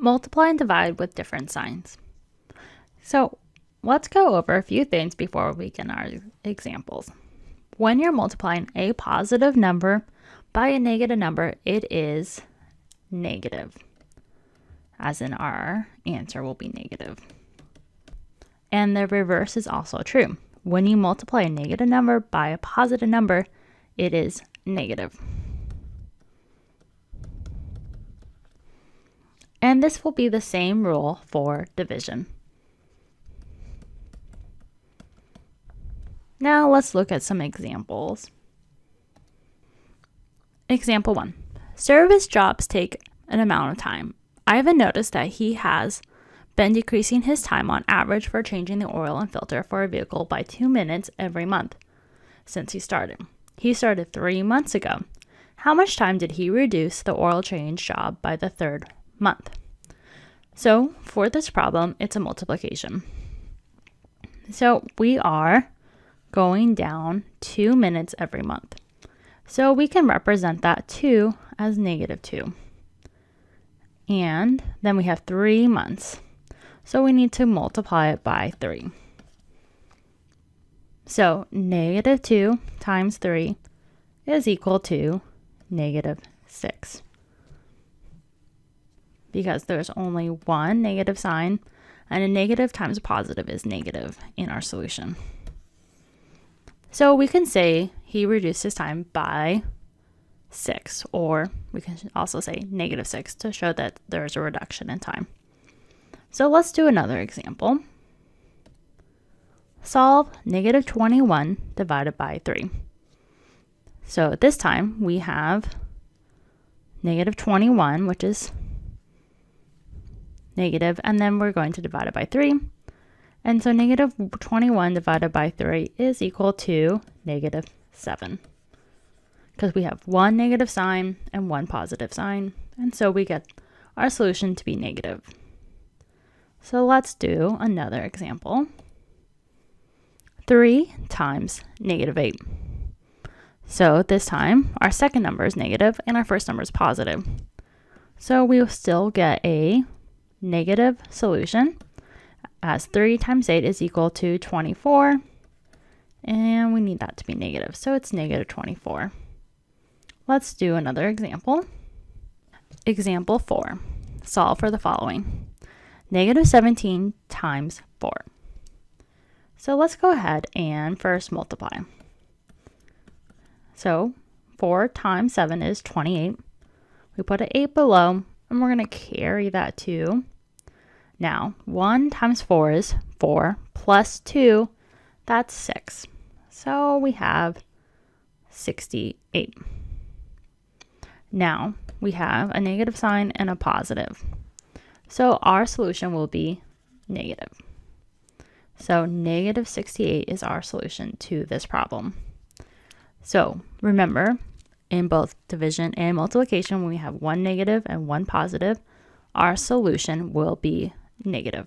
Multiply and divide with different signs. So let's go over a few things before we begin our examples. When you're multiplying a positive number by a negative number, it is negative, as in our answer will be negative. And the reverse is also true. When you multiply a negative number by a positive number, it is negative. And this will be the same rule for division. Now let's look at some examples. Example 1. Service jobs take an amount of time. I have noticed that he has been decreasing his time on average for changing the oil and filter for a vehicle by 2 minutes every month since he started. He started 3 months ago. How much time did he reduce the oil change job by the 3rd month? So for this problem, it's a multiplication. So we are going down 2 minutes every month. So we can represent that 2 as -2. And then we have 3 months. So we need to multiply it by 3. So -2 times 3 is equal to -6. Because there's only one negative sign, and a negative times a positive is negative in our solution. So we can say he reduced his time by 6, or we can also say -6 to show that there's a reduction in time. So let's do another example. Solve -21 divided by 3. So this time we have -21, which is negative, and then we're going to divide it by 3. And so -21 divided by 3 is equal to -7. Because we have one negative sign and one positive sign, and so we get our solution to be negative. So let's do another example. 3 times -8. So this time, our second number is negative and our first number is positive. So we will still get a negative solution, as 3 times 8 is equal to 24, and we need that to be negative, so it's -24. Let's do another example. Example 4. Solve for the following. -17 times 4. So let's go ahead and first multiply. So 4 times 7 is 28. We put an 8 below, and we're going to carry that 2. Now, 1 times 4 is 4, plus 2, that's 6. So we have 68. Now, we have a negative sign and a positive. So our solution will be negative. So -68 is our solution to this problem. So remember, in both division and multiplication, when we have one negative and one positive, our solution will be negative.